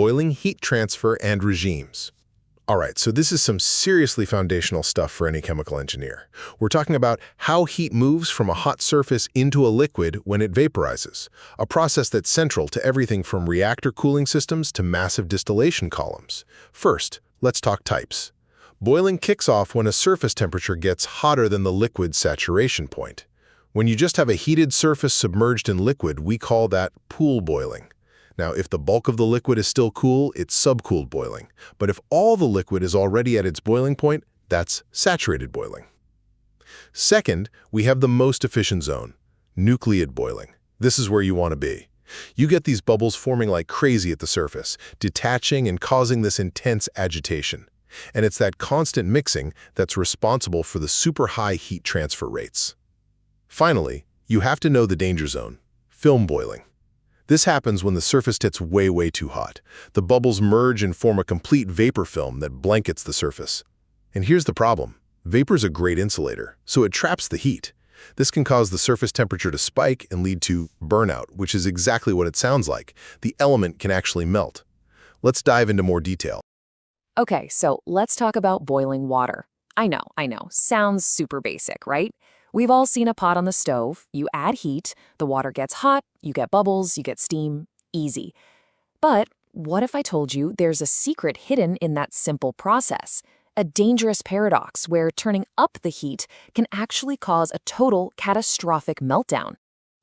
boiling, heat transfer, and regimes. All right, so this is some seriously foundational stuff for any chemical engineer. We're talking about how heat moves from a hot surface into a liquid when it vaporizes, a process that's central to everything from reactor cooling systems to massive distillation columns. First, let's talk types. Boiling kicks off when a surface temperature gets hotter than the liquid's saturation point. When you just have a heated surface submerged in liquid, we call that pool boiling. Now, if the bulk of the liquid is still cool, it's subcooled boiling. But if all the liquid is already at its boiling point, that's saturated boiling. Second, we have the most efficient zone, nucleate boiling. This is where you want to be. You get these bubbles forming like crazy at the surface, detaching and causing this intense agitation. And it's that constant mixing that's responsible for the super high heat transfer rates. Finally, you have to know the danger zone, film boiling. This happens when the surface gets way too hot. The bubbles merge and form a complete vapor film that blankets the surface. And here's the problem. Vapor's a great insulator, so it traps the heat. This can cause the surface temperature to spike and lead to burnout, which is exactly what it sounds like. The element can actually melt. Let's dive into more detail. Okay, so let's talk about boiling water. I know. Sounds super basic, right? We've all seen a pot on the stove. You add heat, the water gets hot, you get bubbles, you get steam. Easy. But what if I told you there's a secret hidden in that simple process? A dangerous paradox where turning up the heat can actually cause a total catastrophic meltdown.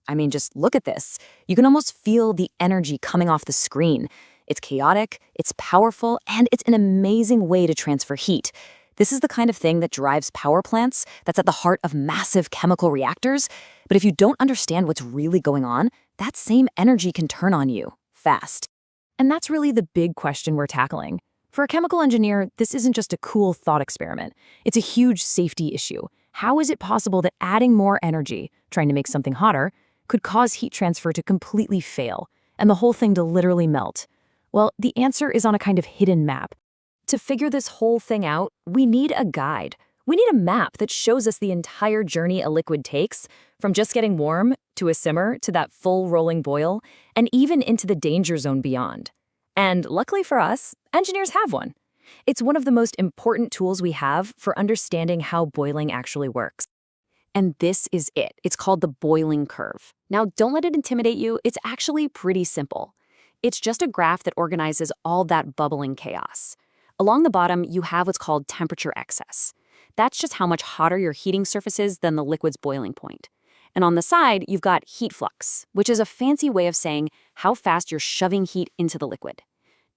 I mean, just look at this. You can almost feel the energy coming off the screen. It's chaotic, it's powerful, and it's an amazing way to transfer heat. This is the kind of thing that drives power plants, that's at the heart of massive chemical reactors. But if you don't understand what's really going on, that same energy can turn on you, fast. And that's really the big question we're tackling. For a chemical engineer, this isn't just a cool thought experiment. It's a huge safety issue. How is it possible that adding more energy, trying to make something hotter, could cause heat transfer to completely fail, and the whole thing to literally melt? Well, the answer is on a kind of hidden map. To figure this whole thing out, we need a guide. We need a map that shows us the entire journey a liquid takes, from just getting warm, to a simmer, to that full rolling boil, and even into the danger zone beyond. And luckily for us, engineers have one. It's one of the most important tools we have for understanding how boiling actually works. And this is it. It's called the boiling curve. Now, don't let it intimidate you. It's actually pretty simple. It's just a graph that organizes all that bubbling chaos. Along the bottom, you have what's called temperature excess. That's just how much hotter your heating surface is than the liquid's boiling point. And on the side, you've got heat flux, which is a fancy way of saying how fast you're shoving heat into the liquid.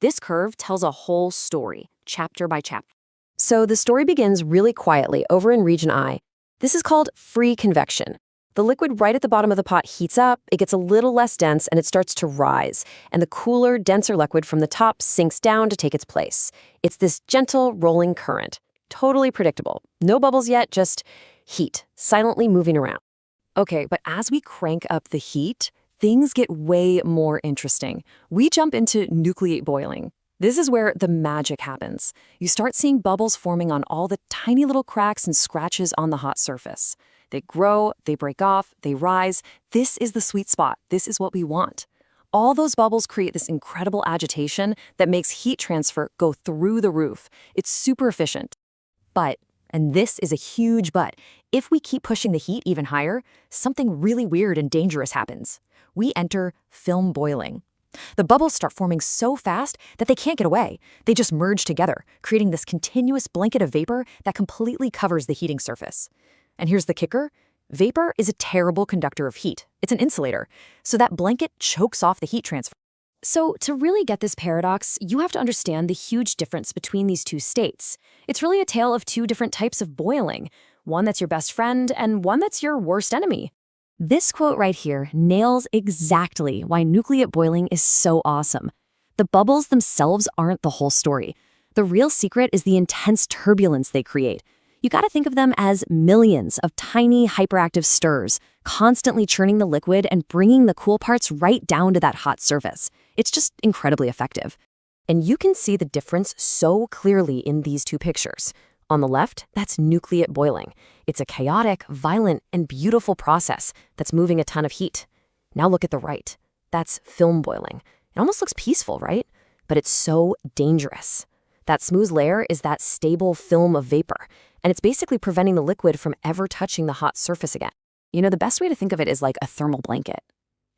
This curve tells a whole story, chapter by chapter. So the story begins really quietly over in region I. This is called free convection. The liquid right at the bottom of the pot heats up, it gets a little less dense, and it starts to rise. And the cooler, denser liquid from the top sinks down to take its place. It's this gentle, rolling current. Totally predictable. No bubbles yet, just heat, silently moving around. Okay, but as we crank up the heat, things get way more interesting. We jump into nucleate boiling. This is where the magic happens. You start seeing bubbles forming on all the tiny little cracks and scratches on the hot surface. They grow, they break off, they rise. This is the sweet spot. This is what we want. All those bubbles create this incredible agitation that makes heat transfer go through the roof. It's super efficient. But, and this is a huge but, if we keep pushing the heat even higher, something really weird and dangerous happens. We enter film boiling. The bubbles start forming so fast that they can't get away. They just merge together, creating this continuous blanket of vapor that completely covers the heating surface. And here's the kicker. Vapor is a terrible conductor of heat. It's an insulator. So that blanket chokes off the heat transfer. So to really get this paradox, you have to understand the huge difference between these two states. It's really a tale of two different types of boiling. One that's your best friend and one that's your worst enemy. This quote right here nails exactly why nucleate boiling is so awesome. The bubbles themselves aren't the whole story. The real secret is the intense turbulence they create. You gotta think of them as millions of tiny hyperactive stirs, constantly churning the liquid and bringing the cool parts right down to that hot surface. It's just incredibly effective. And you can see the difference so clearly in these two pictures. On the left, that's nucleate boiling. It's a chaotic, violent, and beautiful process that's moving a ton of heat. Now look at the right. That's film boiling. It almost looks peaceful, right? but it's so dangerous. That smooth layer is that stable film of vapor, and it's basically preventing the liquid from ever touching the hot surface again. You know, the best way to think of it is like a thermal blanket.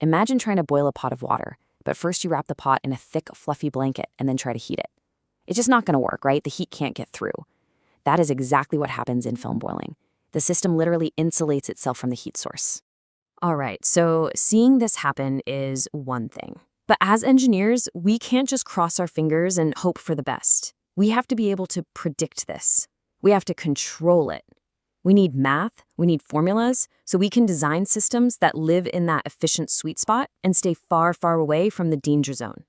Imagine trying to boil a pot of water, but first you wrap the pot in a thick, fluffy blanket and then try to heat it. It's just not going to work, right? The heat can't get through. That is exactly what happens in film boiling. The system literally insulates itself from the heat source. All right, so seeing this happen is one thing. But as engineers, we can't just cross our fingers and hope for the best. We have to be able to predict this. We have to control it. We need math, we need formulas, so we can design systems that live in that efficient sweet spot and stay far, far away from the danger zone.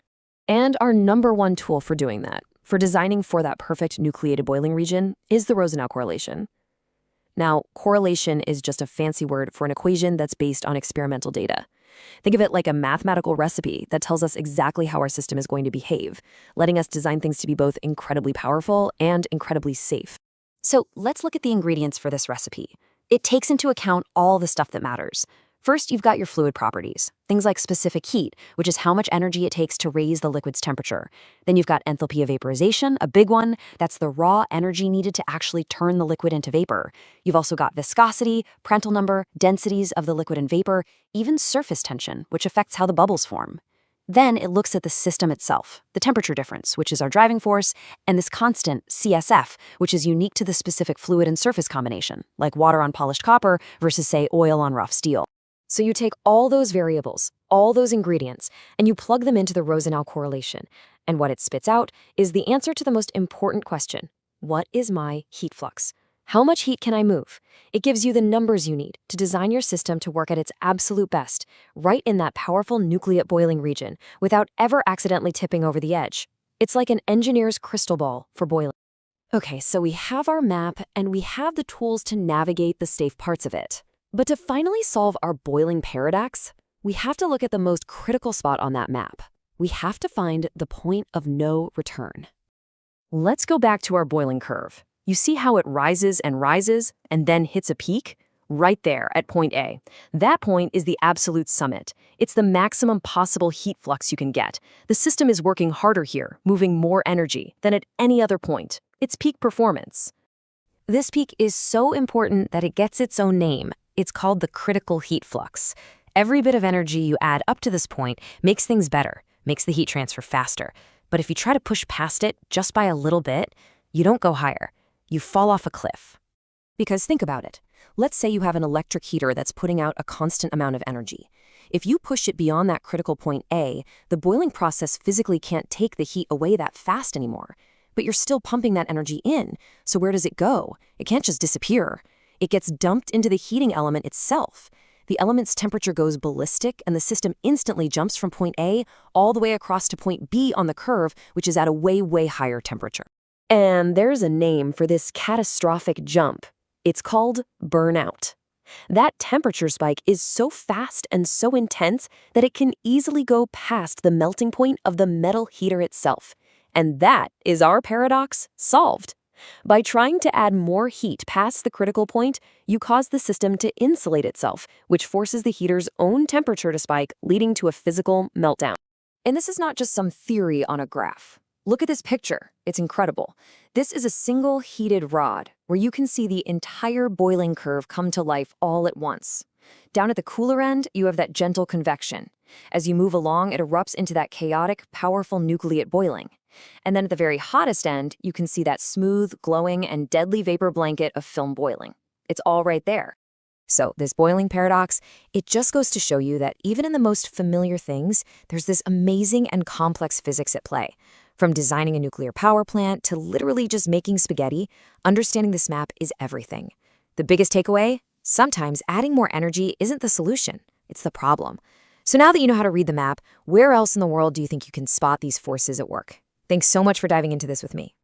And our number one tool for doing that, for designing for that perfect nucleated boiling region, is the Rosenau correlation. Now, correlation is just a fancy word for an equation that's based on experimental data. Think of it like a mathematical recipe that tells us exactly how our system is going to behave, letting us design things to be both incredibly powerful and incredibly safe. So let's look at the ingredients for this recipe. It takes into account all the stuff that matters. First, you've got your fluid properties, things like specific heat, which is how much energy it takes to raise the liquid's temperature. Then you've got enthalpy of vaporization, a big one. That's the raw energy needed to actually turn the liquid into vapor. You've also got viscosity, Prandtl number, densities of the liquid and vapor, even surface tension, which affects how the bubbles form. Then it looks at the system itself, the temperature difference, which is our driving force, and this constant, CSF, which is unique to the specific fluid and surface combination, like water on polished copper versus, say, oil on rough steel. So you take all those variables, all those ingredients, and you plug them into the Rosenau correlation. And what it spits out is the answer to the most important question. What is my heat flux? How much heat can I move? It gives you the numbers you need to design your system to work at its absolute best, right in that powerful nucleate boiling region, without ever accidentally tipping over the edge. It's like an engineer's crystal ball for boiling. Okay, so we have our map, and we have the tools to navigate the safe parts of it. But to finally solve our boiling paradox, we have to look at the most critical spot on that map. We have to find the point of no return. Let's go back to our boiling curve. You see how it rises and then hits a peak? Right there at point A. That point is the absolute summit. It's the maximum possible heat flux you can get. The system is working harder here, moving more energy than at any other point. It's peak performance. This peak is so important that it gets its own name. It's called the critical heat flux. Every bit of energy you add up to this point makes things better, makes the heat transfer faster. But if you try to push past it just by a little bit, you don't go higher. You fall off a cliff. Because think about it. Let's say you have an electric heater that's putting out a constant amount of energy. If you push it beyond that critical point A, the boiling process physically can't take the heat away that fast anymore. But you're still pumping that energy in, so where does it go? It can't just disappear. It gets dumped into the heating element itself. The element's temperature goes ballistic, and the system instantly jumps from point A all the way across to point B on the curve, which is at a way, way higher temperature. And there's a name for this catastrophic jump. It's called burnout. That temperature spike is so fast and so intense that it can easily go past the melting point of the metal heater itself. And that is our paradox solved. By trying to add more heat past the critical point, you cause the system to insulate itself, which forces the heater's own temperature to spike, leading to a physical meltdown. And this is not just some theory on a graph. Look at this picture. It's incredible. This is a single heated rod where you can see the entire boiling curve come to life all at once. Down at the cooler end, you have that gentle convection. As you move along, it erupts into that chaotic, powerful nucleate boiling. And then at the very hottest end, you can see that smooth, glowing, and deadly vapor blanket of film boiling. It's all right there. So this boiling paradox, it just goes to show you that even in the most familiar things, there's this amazing and complex physics at play. From designing a nuclear power plant to literally just making spaghetti, understanding this map is everything. The biggest takeaway? Sometimes adding more energy isn't the solution, it's the problem. So now that you know how to read the map, where else in the world do you think you can spot these forces at work? Thanks so much for diving into this with me.